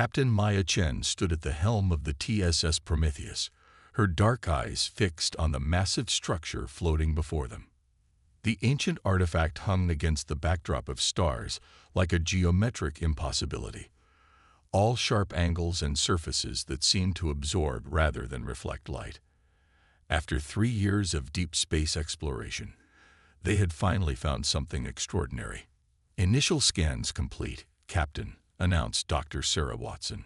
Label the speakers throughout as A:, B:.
A: Captain Maya Chen stood at the helm of the TSS Prometheus, her dark eyes fixed on the massive structure floating before them. The ancient artifact hung against the backdrop of stars like a geometric impossibility, all sharp angles and surfaces that seemed to absorb rather than reflect light. After 3 years of deep space exploration, they had finally found something extraordinary. "Initial scans complete, Captain," announced Dr. Sarah Watson,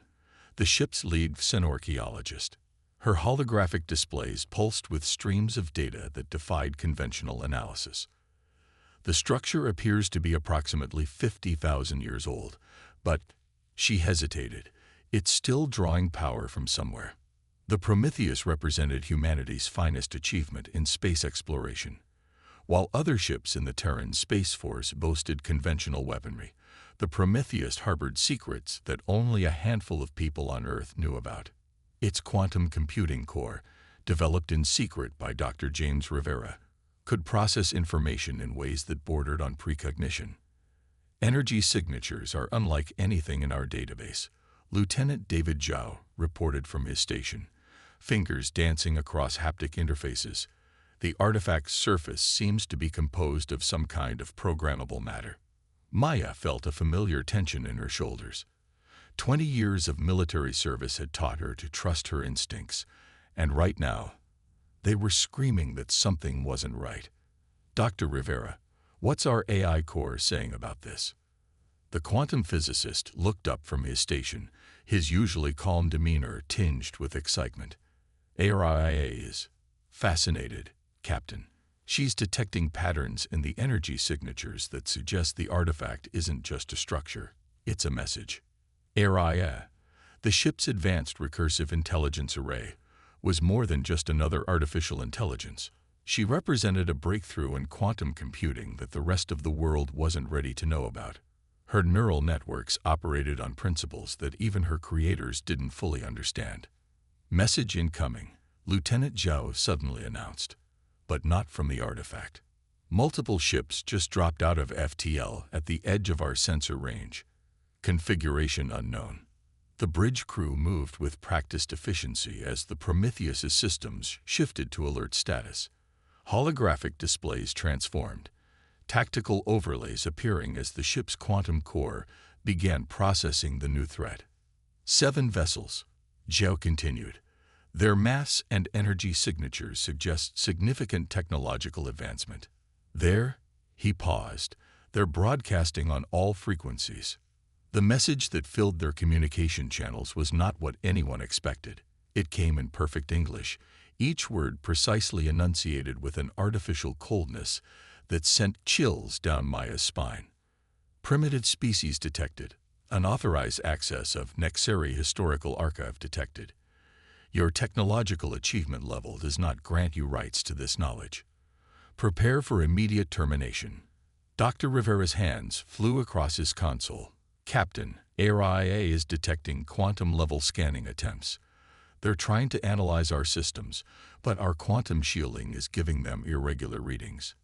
A: the ship's lead xenorchaeologist. Her holographic displays pulsed with streams of data that defied conventional analysis. "The structure appears to be approximately 50,000 years old, but," she hesitated, "it's still drawing power from somewhere." The Prometheus represented humanity's finest achievement in space exploration. While other ships in the Terran Space Force boasted conventional weaponry, the Prometheus harbored secrets that only a handful of people on Earth knew about. Its quantum computing core, developed in secret by Dr. James Rivera, could process information in ways that bordered on precognition. "Energy signatures are unlike anything in our database," Lieutenant David Zhao reported from his station, fingers dancing across haptic interfaces. "The artifact's surface seems to be composed of some kind of programmable matter." Maya felt a familiar tension in her shoulders. 20 years of military service had taught her to trust her instincts, and right now, they were screaming that something wasn't right. "Dr. Rivera, what's our AI core saying about this?" The quantum physicist looked up from his station, his usually calm demeanor tinged with excitement. "ARIA is fascinated, Captain. She's detecting patterns in the energy signatures that suggest the artifact isn't just a structure, it's a message." ARIA, the ship's advanced recursive intelligence array, was more than just another artificial intelligence. She represented a breakthrough in quantum computing that the rest of the world wasn't ready to know about. Her neural networks operated on principles that even her creators didn't fully understand. "Message incoming," Lieutenant Zhao suddenly announced, but not from the artifact. "Multiple ships just dropped out of FTL at the edge of our sensor range. Configuration unknown." The bridge crew moved with practiced efficiency as the Prometheus's systems shifted to alert status. Holographic displays transformed, tactical overlays appearing as the ship's quantum core began processing the new threat. 7 vessels, Zhao continued. "Their mass and energy signatures suggest significant technological advancement. He paused, "they're broadcasting on all frequencies." The message that filled their communication channels was not what anyone expected. It came in perfect English, each word precisely enunciated with an artificial coldness that sent chills down Maya's spine. "Primitive species detected. Unauthorized access of Nexeri Historical Archive detected. Your technological achievement level does not grant you rights to this knowledge. Prepare for immediate termination." Dr. Rivera's hands flew across his console. "Captain, ARIA is detecting quantum-level scanning attempts. They're trying to analyze our systems, but our quantum shielding is giving them irregular readings."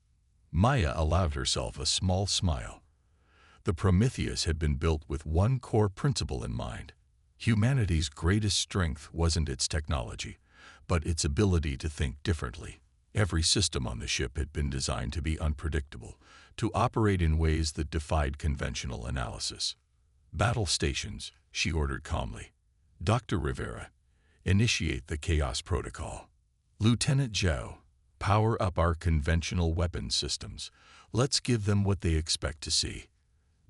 A: Maya allowed herself a small smile. The Prometheus had been built with one core principle in mind. Humanity's greatest strength wasn't its technology, but its ability to think differently. Every system on the ship had been designed to be unpredictable, to operate in ways that defied conventional analysis. "Battle stations," she ordered calmly. "Dr. Rivera, initiate the Chaos Protocol. Lieutenant Zhao, power up our conventional weapons systems. Let's give them what they expect to see.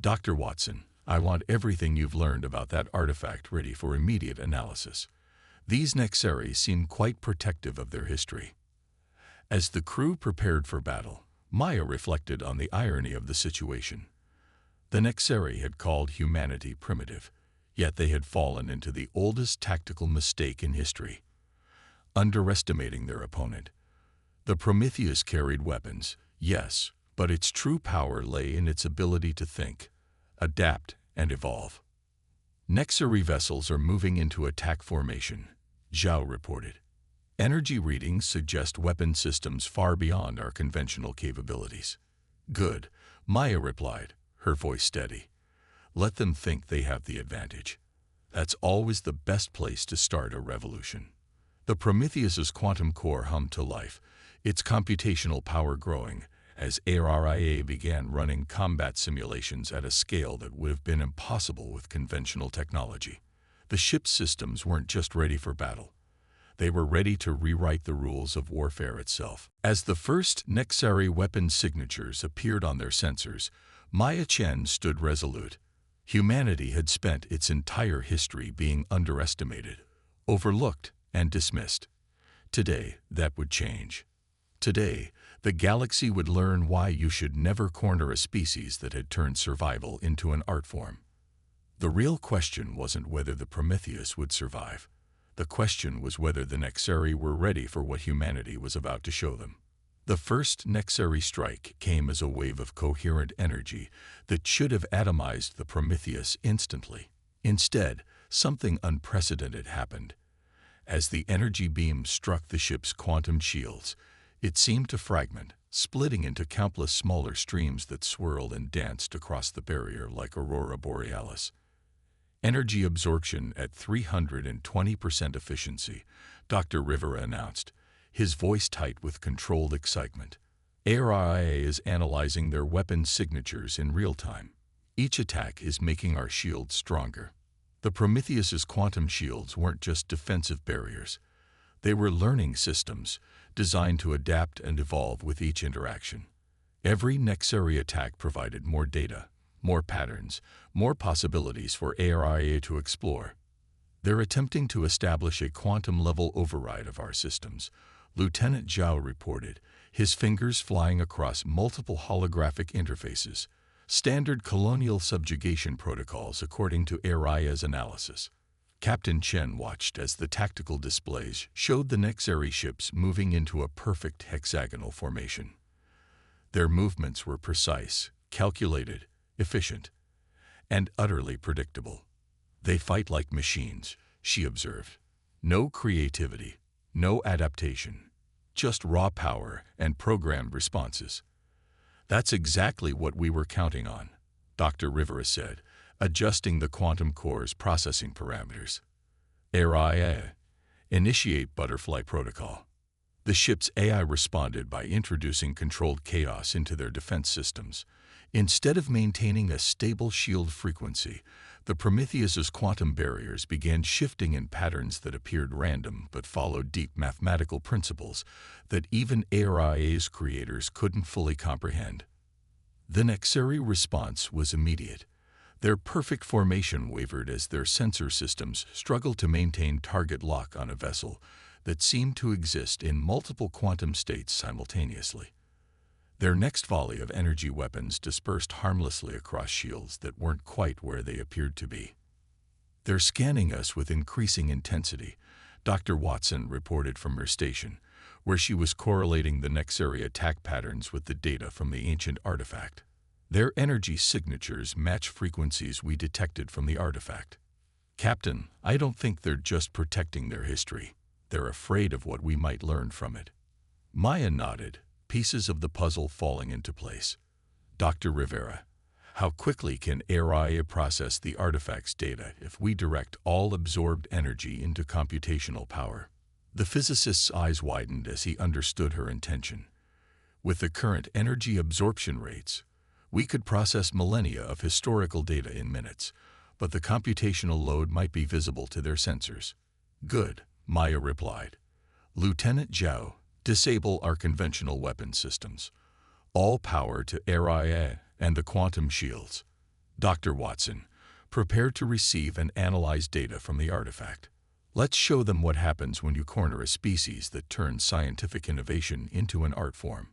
A: Dr. Watson, I want everything you've learned about that artifact ready for immediate analysis. These Nexeri seem quite protective of their history." As the crew prepared for battle, Maya reflected on the irony of the situation. The Nexeri had called humanity primitive, yet they had fallen into the oldest tactical mistake in history, underestimating their opponent. The Prometheus carried weapons, yes, but its true power lay in its ability to think, adapt, and evolve. "Nexeri vessels are moving into attack formation," Zhao reported. "Energy readings suggest weapon systems far beyond our conventional capabilities." "Good," Maya replied, her voice steady. "Let them think they have the advantage." That's always the best place to start a revolution. The Prometheus's quantum core hummed to life, its computational power growing, as ARIA began running combat simulations at a scale that would have been impossible with conventional technology. The ship's systems weren't just ready for battle. They were ready to rewrite the rules of warfare itself. As the first Nexari weapon signatures appeared on their sensors, Maya Chen stood resolute. Humanity had spent its entire history being underestimated, overlooked, and dismissed. Today, that would change. Today, the galaxy would learn why you should never corner a species that had turned survival into an art form. The real question wasn't whether the Prometheus would survive. The question was whether the Nexari were ready for what humanity was about to show them. The first Nexari strike came as a wave of coherent energy that should have atomized the Prometheus instantly. Instead, something unprecedented happened. As the energy beam struck the ship's quantum shields, it seemed to fragment, splitting into countless smaller streams that swirled and danced across the barrier like aurora borealis. Energy absorption at 320% efficiency, Dr. Rivera announced, his voice tight with controlled excitement. ARIA is analyzing their weapon signatures in real time. Each attack is making our shields stronger. The Prometheus's quantum shields weren't just defensive barriers. They were learning systems designed to adapt and evolve with each interaction. Every Nexari attack provided more data, more patterns, more possibilities for ARIA to explore. They're attempting to establish a quantum-level override of our systems, Lieutenant Zhao reported, his fingers flying across multiple holographic interfaces, standard colonial subjugation protocols according to ARIA's analysis. Captain Chen watched as the tactical displays showed the Nexari ships moving into a perfect hexagonal formation. Their movements were precise, calculated, efficient, and utterly predictable. They fight like machines, she observed. No creativity, no adaptation, just raw power and programmed responses. That's exactly what we were counting on, Dr. Rivera said, adjusting the quantum core's processing parameters. ARIA, initiate butterfly protocol. The ship's AI responded by introducing controlled chaos into their defense systems. Instead of maintaining a stable shield frequency, the Prometheus's quantum barriers began shifting in patterns that appeared random but followed deep mathematical principles that even ARIA's creators couldn't fully comprehend. The Nexari response was immediate. Their perfect formation wavered as their sensor systems struggled to maintain target lock on a vessel that seemed to exist in multiple quantum states simultaneously. Their next volley of energy weapons dispersed harmlessly across shields that weren't quite where they appeared to be. They're scanning us with increasing intensity, Dr. Watson reported from her station, where she was correlating the Nexari attack patterns with the data from the ancient artifact. Their energy signatures match frequencies we detected from the artifact. Captain, I don't think they're just protecting their history. They're afraid of what we might learn from it. Maya nodded, pieces of the puzzle falling into place. Dr. Rivera, how quickly can ARIA process the artifact's data if we direct all absorbed energy into computational power? The physicist's eyes widened as he understood her intention. With the current energy absorption rates, we could process millennia of historical data in minutes, but the computational load might be visible to their sensors. Good, Maya replied. Lieutenant Zhao, disable our conventional weapon systems. All power to ARIA and the quantum shields. Dr. Watson, prepare to receive and analyze data from the artifact. Let's show them what happens when you corner a species that turns scientific innovation into an art form.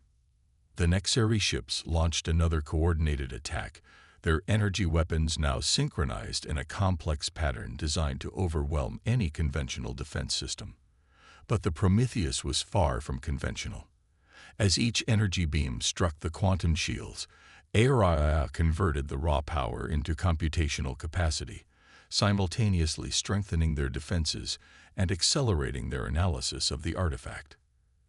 A: The Nexari ships launched another coordinated attack, their energy weapons now synchronized in a complex pattern designed to overwhelm any conventional defense system. But the Prometheus was far from conventional. As each energy beam struck the quantum shields, ARIA converted the raw power into computational capacity, simultaneously strengthening their defenses and accelerating their analysis of the artifact.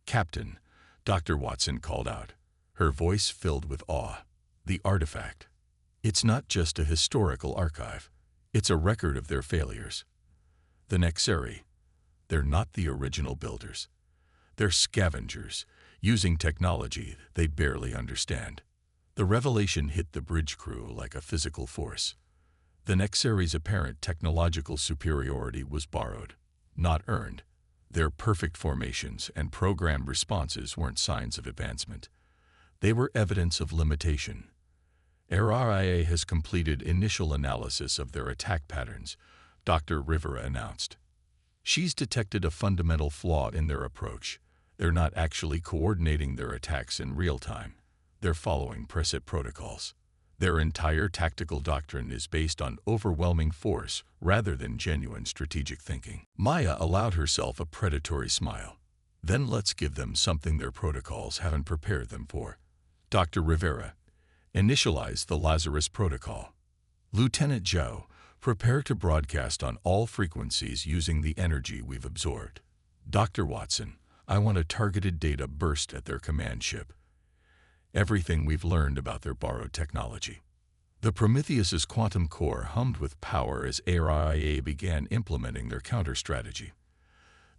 A: Captain, Dr. Watson called out, her voice filled with awe. The artifact. It's not just a historical archive. It's a record of their failures. The Nexeri, they're not the original builders. They're scavengers, using technology they barely understand. The revelation hit the bridge crew like a physical force. The Nexeri's apparent technological superiority was borrowed, not earned. Their perfect formations and programmed responses weren't signs of advancement. They were evidence of limitation. RIA has completed initial analysis of their attack patterns, Dr. Rivera announced. She's detected a fundamental flaw in their approach. They're not actually coordinating their attacks in real time. They're following preset protocols. Their entire tactical doctrine is based on overwhelming force rather than genuine strategic thinking. Maya allowed herself a predatory smile. Then let's give them something their protocols haven't prepared them for. Dr. Rivera, initialize the Lazarus Protocol. Lieutenant Zhao, prepare to broadcast on all frequencies using the energy we've absorbed. Dr. Watson, I want a targeted data burst at their command ship. Everything we've learned about their borrowed technology. The Prometheus's quantum core hummed with power as ARIA began implementing their counter-strategy.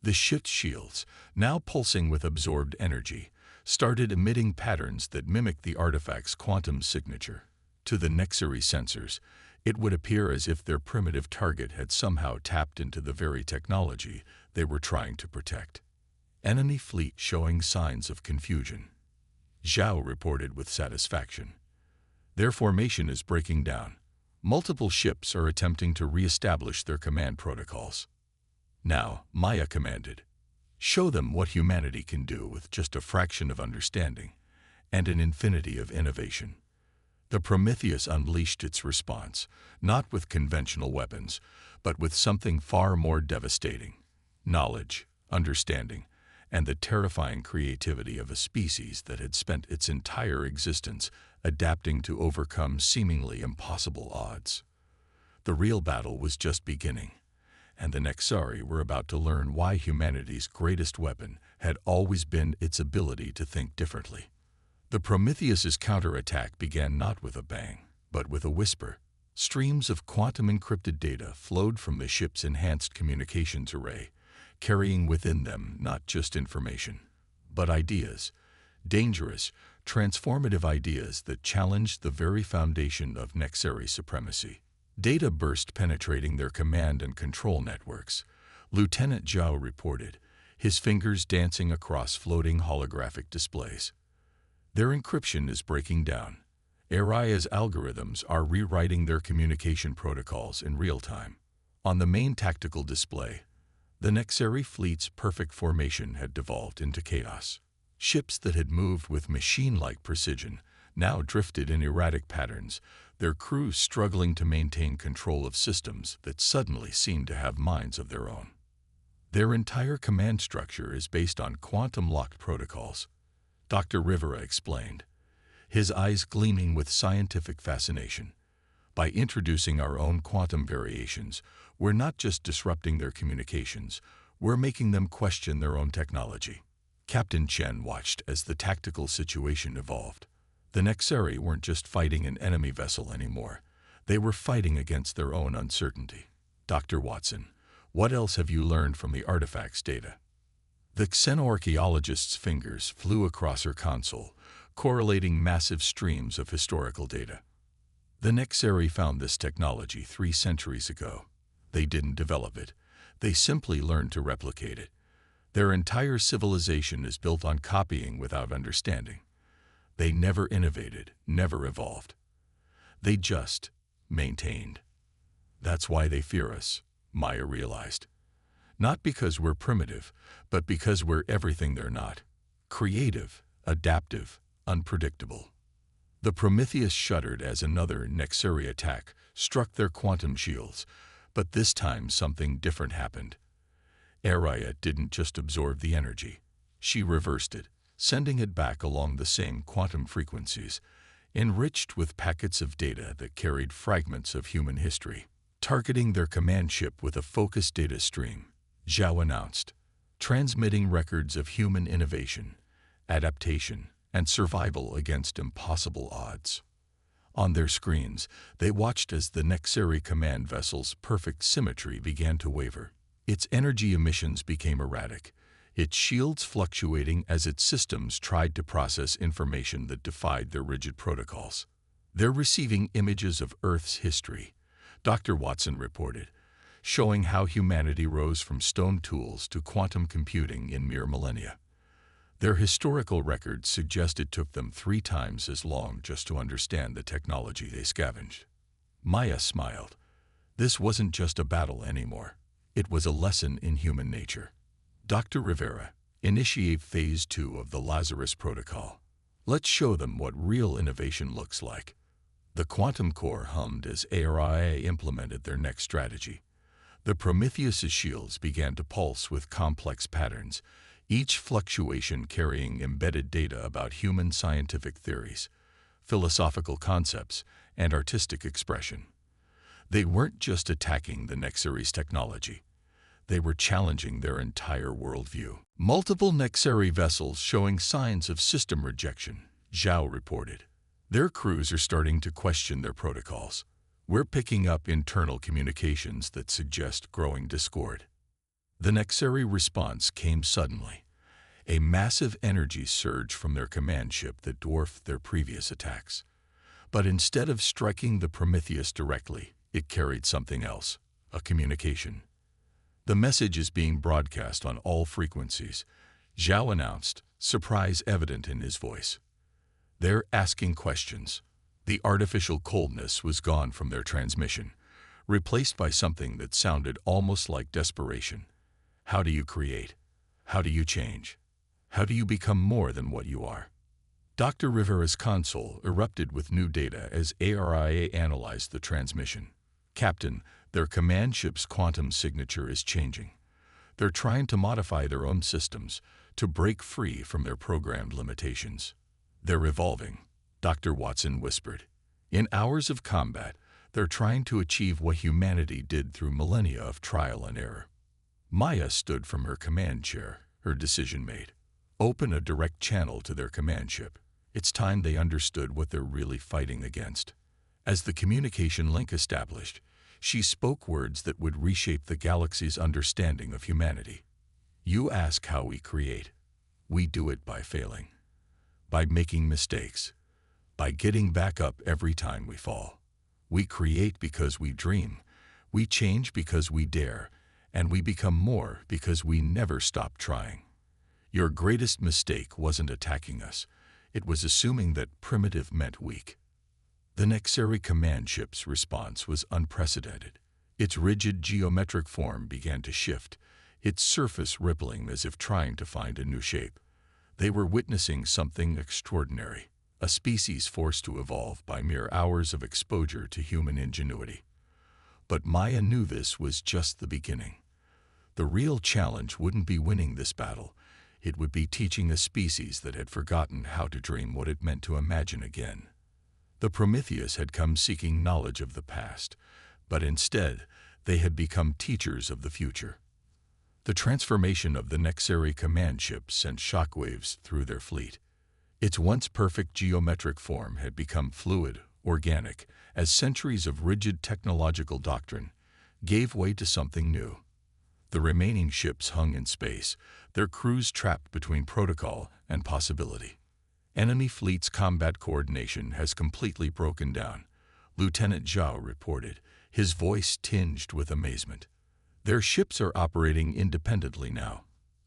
A: The ship's shields, now pulsing with absorbed energy, started emitting patterns that mimicked the artifact's quantum signature. To the Nexeri sensors, it would appear as if their primitive target had somehow tapped into the very technology they were trying to protect. Enemy fleet showing signs of confusion. Zhao reported with satisfaction. Their formation is breaking down. Multiple ships are attempting to re-establish their command protocols. Now, Maya commanded, show them what humanity can do with just a fraction of understanding and an infinity of innovation. The Prometheus unleashed its response, not with conventional weapons, but with something far more devastating: knowledge, understanding, and the terrifying creativity of a species that had spent its entire existence adapting to overcome seemingly impossible odds. The real battle was just beginning, and the Nexeri were about to learn why humanity's greatest weapon had always been its ability to think differently. The Prometheus's counterattack began not with a bang, but with a whisper. Streams of quantum-encrypted data flowed from the ship's enhanced communications array, carrying within them not just information, but ideas, dangerous, transformative ideas that challenged the very foundation of Nexeri supremacy. Data burst penetrating their command and control networks. Lieutenant Zhao reported, his fingers dancing across floating holographic displays. Their encryption is breaking down. ARIA's algorithms are rewriting their communication protocols in real time. On the main tactical display, the Nexeri fleet's perfect formation had devolved into chaos. Ships that had moved with machine-like precision now drifted in erratic patterns, their crews struggling to maintain control of systems that suddenly seemed to have minds of their own. Their entire command structure is based on quantum-locked protocols, Dr. Rivera explained, his eyes gleaming with scientific fascination. By introducing our own quantum variations, we're not just disrupting their communications, we're making them question their own technology. Captain Chen watched as the tactical situation evolved. The Nexeri weren't just fighting an enemy vessel anymore. They were fighting against their own uncertainty. Dr. Watson, what else have you learned from the artifact's data? The xenoarchaeologist's fingers flew across her console, correlating massive streams of historical data. The Nexeri found this technology 3 centuries ago. They didn't develop it. They simply learned to replicate it. Their entire civilization is built on copying without understanding. They never innovated, never evolved. They just maintained. That's why they fear us, Maya realized. Not because we're primitive, but because we're everything they're not. Creative, adaptive, unpredictable. The Prometheus shuddered as another Nexeri attack struck their quantum shields, but this time something different happened. Araya didn't just absorb the energy. She reversed it, sending it back along the same quantum frequencies, enriched with packets of data that carried fragments of human history. Targeting their command ship with a focused data stream, Zhao announced, transmitting records of human innovation, adaptation, and survival against impossible odds. On their screens, they watched as the Nexeri command vessel's perfect symmetry began to waver. Its energy emissions became erratic, its shields fluctuating as its systems tried to process information that defied their rigid protocols. "They're receiving images of Earth's history," Dr. Watson reported, showing how humanity rose from stone tools to quantum computing in mere millennia. Their historical records suggest it took them 3 times as long just to understand the technology they scavenged. Maya smiled. This wasn't just a battle anymore. It was a lesson in human nature. "Dr. Rivera, initiate Phase 2 of the Lazarus Protocol. Let's show them what real innovation looks like." The quantum core hummed as ARIA implemented their next strategy. The Prometheus's shields began to pulse with complex patterns, each fluctuation carrying embedded data about human scientific theories, philosophical concepts, and artistic expression. They weren't just attacking the Nexeri's technology. They were challenging their entire worldview. "Multiple Nexeri vessels showing signs of system rejection," Zhao reported. "Their crews are starting to question their protocols. We're picking up internal communications that suggest growing discord." The Nexeri response came suddenly, a massive energy surge from their command ship that dwarfed their previous attacks. But instead of striking the Prometheus directly, it carried something else, a communication. "The message is being broadcast on all frequencies," Zhao announced, surprise evident in his voice. "They're asking questions." The artificial coldness was gone from their transmission, replaced by something that sounded almost like desperation. "How do you create? How do you change? How do you become more than what you are?" Dr. Rivera's console erupted with new data as ARIA analyzed the transmission. "Captain, their command ship's quantum signature is changing. They're trying to modify their own systems to break free from their programmed limitations." "They're evolving," Dr. Watson whispered. "In hours of combat, they're trying to achieve what humanity did through millennia of trial and error." Maya stood from her command chair, her decision made. Open a direct channel to their command ship. It's time they understood what they're really fighting against. As the communication link established, she spoke words that would reshape the galaxy's understanding of humanity. "You ask how we create. We do it by failing. By making mistakes. By getting back up every time we fall. We create because we dream. We change because we dare. And we become more because we never stop trying. Your greatest mistake wasn't attacking us. It was assuming that primitive meant weak." The Nexeri command ship's response was unprecedented. Its rigid geometric form began to shift, its surface rippling as if trying to find a new shape. They were witnessing something extraordinary, a species forced to evolve by mere hours of exposure to human ingenuity. But Maya knew this was just the beginning. The real challenge wouldn't be winning this battle. It would be teaching a species that had forgotten how to dream what it meant to imagine again. The Prometheus had come seeking knowledge of the past, but instead they had become teachers of the future. The transformation of the Nexeri command ship sent shockwaves through their fleet. Its once perfect geometric form had become fluid, organic, as centuries of rigid technological doctrine gave way to something new. The remaining ships hung in space, their crews trapped between protocol and possibility. "Enemy fleet's combat coordination has completely broken down," Lieutenant Zhao reported, his voice tinged with amazement. "Their ships are operating independently now.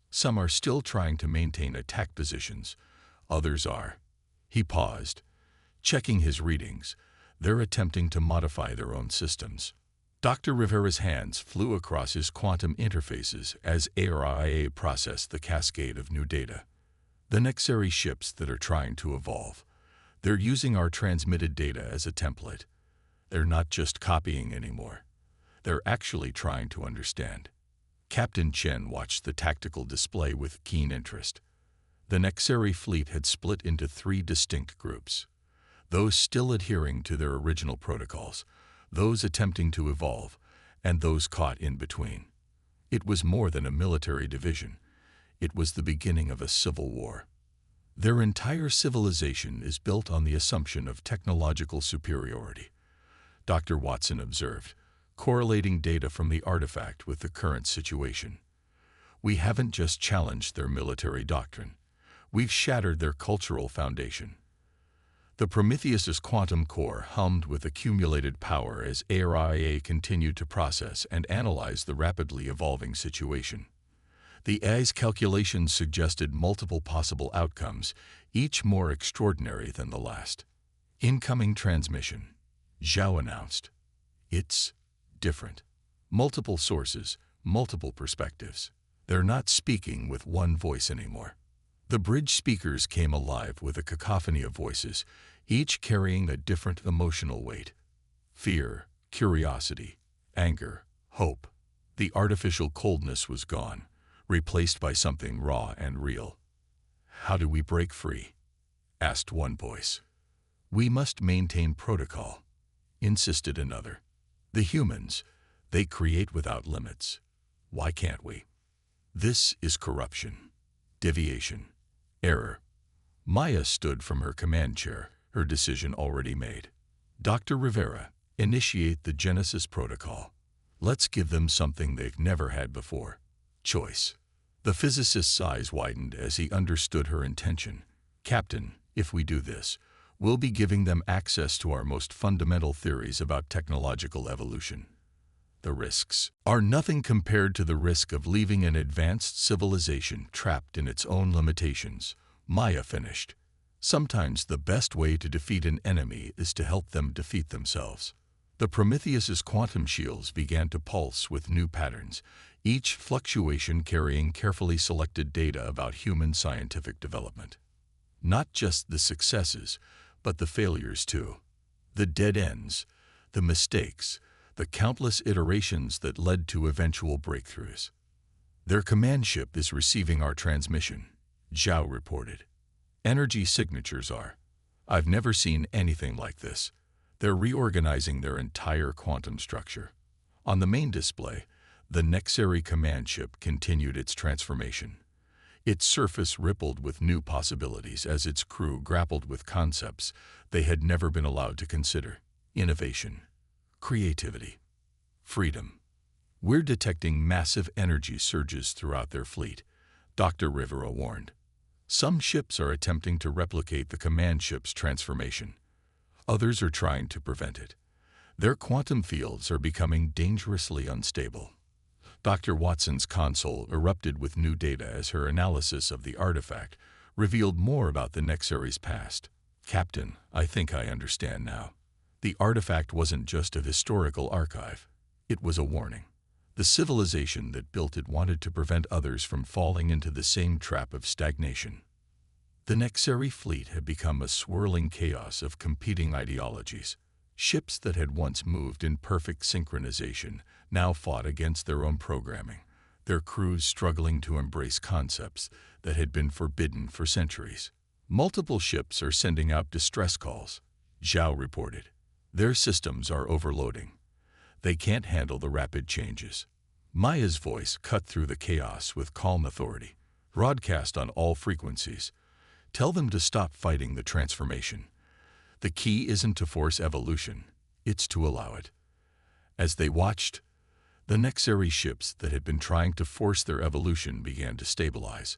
A: Some are still trying to maintain attack positions, others are." He paused, checking his readings. "They're attempting to modify their own systems." Dr. Rivera's hands flew across his quantum interfaces as ARIA processed the cascade of new data. "The Nexeri ships that are trying to evolve. They're using our transmitted data as a template. They're not just copying anymore. They're actually trying to understand." Captain Chen watched the tactical display with keen interest. The Nexeri fleet had split into 3 distinct groups. Those still adhering to their original protocols, those attempting to evolve, and those caught in between. It was more than a military division. It was the beginning of a civil war. Their entire civilization is built on the assumption of technological superiority, Dr. Watson observed, correlating data from the artifact with the current situation. We haven't just challenged their military doctrine. We've shattered their cultural foundation. The Prometheus's quantum core hummed with accumulated power as AIA continued to process and analyze the rapidly evolving situation. The AI's calculations suggested multiple possible outcomes, each more extraordinary than the last. Incoming transmission, Zhao announced. It's different. Multiple sources, multiple perspectives. They're not speaking with one voice anymore. The bridge speakers came alive with a cacophony of voices, each carrying a different emotional weight. Fear, curiosity, anger, hope. The artificial coldness was gone, replaced by something raw and real. "How do we break free?" asked one voice. "We must maintain protocol," insisted another. "The humans, they create without limits. Why can't we?" This is corruption, deviation, error. Maya stood from her command chair, her decision already made. "Dr. Rivera, initiate the Genesis protocol. Let's give them something they've never had before. Choice." The physicist's eyes widened as he understood her intention. "Captain, if we do this, we'll be giving them access to our most fundamental theories about technological evolution. The risks are nothing compared to the risk of leaving an advanced civilization trapped in its own limitations," Maya finished. "Sometimes the best way to defeat an enemy is to help them defeat themselves." The Prometheus's quantum shields began to pulse with new patterns, each fluctuation carrying carefully selected data about human scientific development. Not just the successes, but the failures too. The dead ends, the mistakes, the countless iterations that led to eventual breakthroughs. "Their command ship is receiving our transmission," Zhao reported. "Energy signatures are. I've never seen anything like this. They're reorganizing their entire quantum structure." On the main display, the Nexari command ship continued its transformation. Its surface rippled with new possibilities as its crew grappled with concepts they had never been allowed to consider. Innovation, creativity, freedom. "We're detecting massive energy surges throughout their fleet," Dr. Rivera warned. "Some ships are attempting to replicate the command ship's transformation. Others are trying to prevent it. Their quantum fields are becoming dangerously unstable." Dr. Watson's console erupted with new data as her analysis of the artifact revealed more about the Nexari's past. "Captain, I think I understand now. The artifact wasn't just a historical archive. It was a warning. The civilization that built it wanted to prevent others from falling into the same trap of stagnation." The Nexari fleet had become a swirling chaos of competing ideologies. Ships that had once moved in perfect synchronization now fought against their own programming, their crews struggling to embrace concepts that had been forbidden for centuries. "Multiple ships are sending out distress calls," Zhao reported. "Their systems are overloading. They can't handle the rapid changes." Maya's voice cut through the chaos with calm authority. "Broadcast on all frequencies. Tell them to stop fighting the transformation. The key isn't to force evolution, it's to allow it." As they watched, the Nexari ships that had been trying to force their evolution began to stabilize.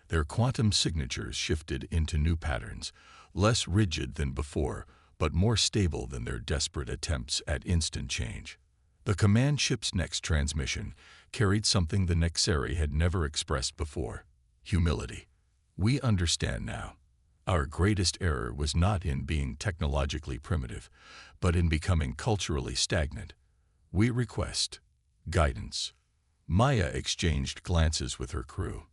A: Their quantum signatures shifted into new patterns, less rigid than before, but more stable than their desperate attempts at instant change. The command ship's next transmission carried something the Nexari had never expressed before: humility. "We understand now. Our greatest error was not in being technologically primitive, but in becoming culturally stagnant. We request guidance." Maya exchanged glances with her crew.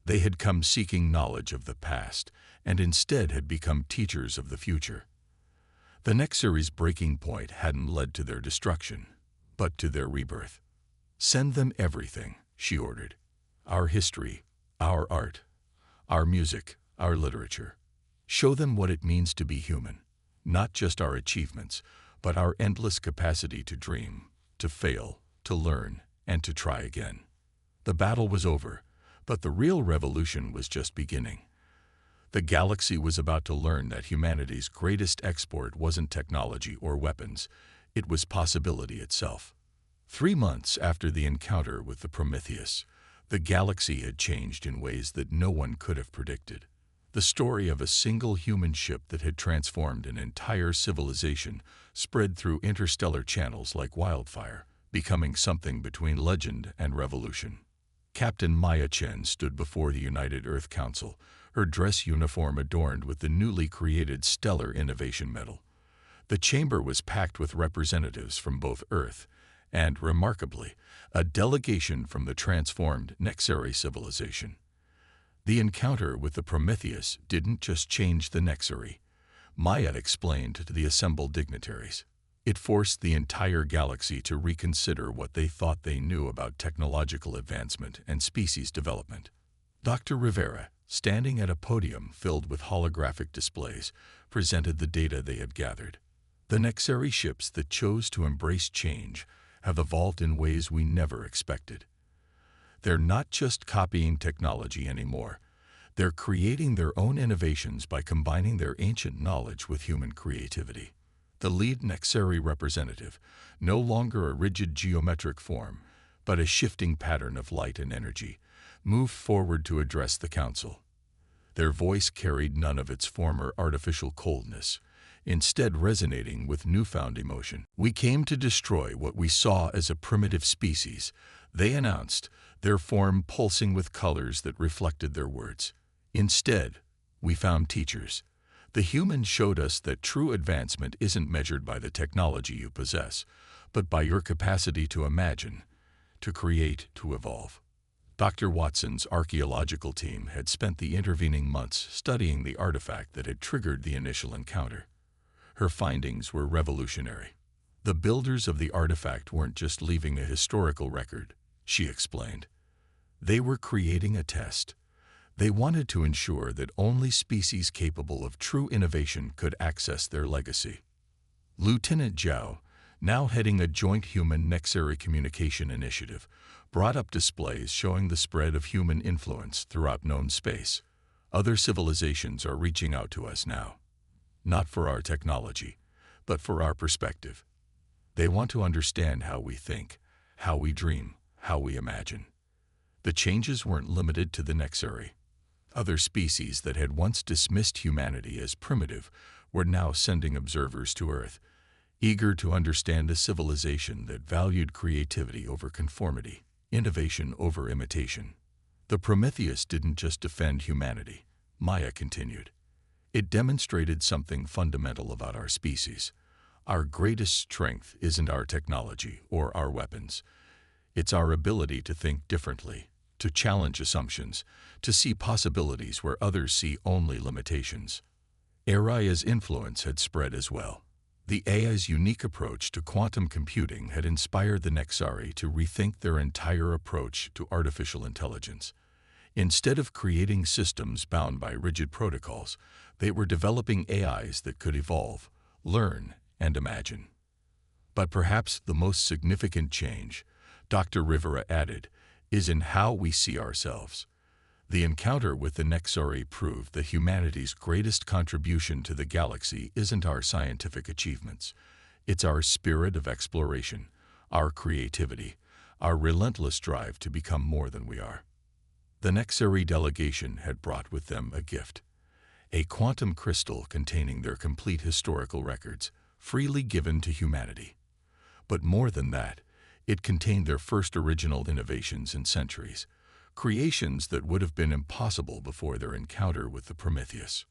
A: They had come seeking knowledge of the past, and instead had become teachers of the future. The Nexari's breaking point hadn't led to their destruction, but to their rebirth. "Send them everything," she ordered. "Our history, our art, our music, our literature. Show them what it means to be human, not just our achievements, but our endless capacity to dream, to fail, to learn, and to try again." The battle was over, but the real revolution was just beginning. The galaxy was about to learn that humanity's greatest export wasn't technology or weapons, it was possibility itself. 3 months after the encounter with the Prometheus, the galaxy had changed in ways that no one could have predicted. The story of a single human ship that had transformed an entire civilization spread through interstellar channels like wildfire, becoming something between legend and revolution. Captain Maya Chen stood before the United Earth Council, her dress uniform adorned with the newly created Stellar Innovation Medal. The chamber was packed with representatives from both Earth and, remarkably, a delegation from the transformed Nexari civilization. The encounter with the Prometheus didn't just change the Nexari, Maya explained to the assembled dignitaries. It forced the entire galaxy to reconsider what they thought they knew about technological advancement and species development. Dr. Rivera, standing at a podium filled with holographic displays, presented the data they had gathered. The Nexari ships that chose to embrace change have evolved in ways we never expected. They're not just copying technology anymore. They're creating their own innovations by combining their ancient knowledge with human creativity. The lead Nexari representative, no longer a rigid geometric form, but a shifting pattern of light and energy, moved forward to address the council. Their voice carried none of its former artificial coldness, instead resonating with newfound emotion. "We came to destroy what we saw as a primitive species," they announced, their form pulsing with colors that reflected their words. "Instead, we found teachers. The humans showed us that true advancement isn't measured by the technology you possess, but by your capacity to imagine, to create, to evolve." Dr. Watson's archaeological team had spent the intervening months studying the artifact that had triggered the initial encounter. Her findings were revolutionary. The builders of the artifact weren't just leaving a historical record, she explained. They were creating a test. They wanted to ensure that only species capable of true innovation could access their legacy. Lieutenant Zhao, now heading a joint human-Nexari communication initiative, brought up displays showing the spread of human influence throughout known space. Other civilizations are reaching out to us now. Not for our technology, but for our perspective. They want to understand how we think, how we dream, how we imagine. The changes weren't limited to the Nexari. Other species that had once dismissed humanity as primitive were now sending observers to Earth, eager to understand a civilization that valued creativity over conformity, innovation over imitation. The Prometheus didn't just defend humanity, Maya continued. It demonstrated something fundamental about our species. Our greatest strength isn't our technology or our weapons. It's our ability to think differently, to challenge assumptions, to see possibilities where others see only limitations. AI's influence had spread as well. The AI's unique approach to quantum computing had inspired the Nexari to rethink their entire approach to artificial intelligence. Instead of creating systems bound by rigid protocols, they were developing AIs that could evolve, learn, and imagine. But perhaps the most significant change, Dr. Rivera added, is in how we see ourselves. The encounter with the Nexari proved that humanity's greatest contribution to the galaxy isn't our scientific achievements. It's our spirit of exploration, our creativity, our relentless drive to become more than we are. The Nexari delegation had brought with them a gift, a quantum crystal containing their complete historical records, freely given to humanity. But more than that, it contained their first original innovations in centuries, creations that would have been impossible before their encounter with the Prometheus.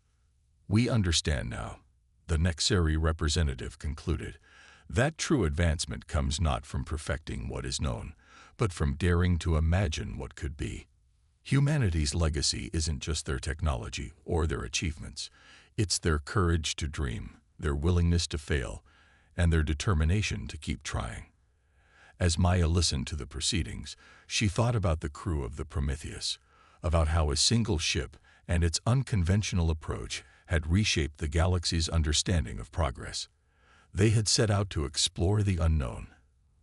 A: "We understand now," the Nexari representative concluded, "that true advancement comes not from perfecting what is known, but from daring to imagine what could be. Humanity's legacy isn't just their technology or their achievements. It's their courage to dream, their willingness to fail, and their determination to keep trying." As Maya listened to the proceedings, she thought about the crew of the Prometheus, about how a single ship and its unconventional approach had reshaped the galaxy's understanding of progress. They had set out to explore the unknown,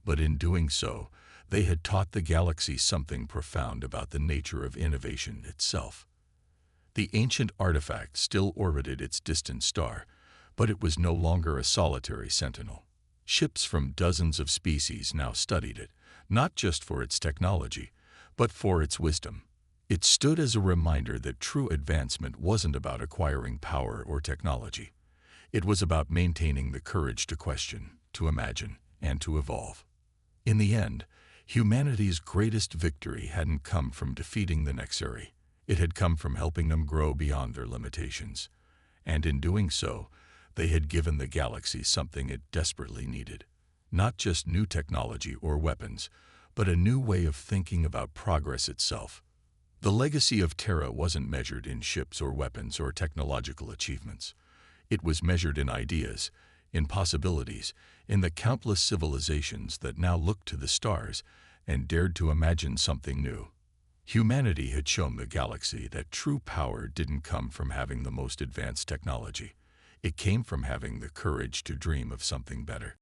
A: but in doing so, they had taught the galaxy something profound about the nature of innovation itself. The ancient artifact still orbited its distant star, but it was no longer a solitary sentinel. Ships from dozens of species now studied it, not just for its technology, but for its wisdom. It stood as a reminder that true advancement wasn't about acquiring power or technology. It was about maintaining the courage to question, to imagine, and to evolve. In the end, humanity's greatest victory hadn't come from defeating the Nexari. It had come from helping them grow beyond their limitations. And in doing so, they had given the galaxy something it desperately needed. Not just new technology or weapons, but a new way of thinking about progress itself. The legacy of Terra wasn't measured in ships or weapons or technological achievements. It was measured in ideas, in possibilities, in the countless civilizations that now looked to the stars and dared to imagine something new. Humanity had shown the galaxy that true power didn't come from having the most advanced technology. It came from having the courage to dream of something better.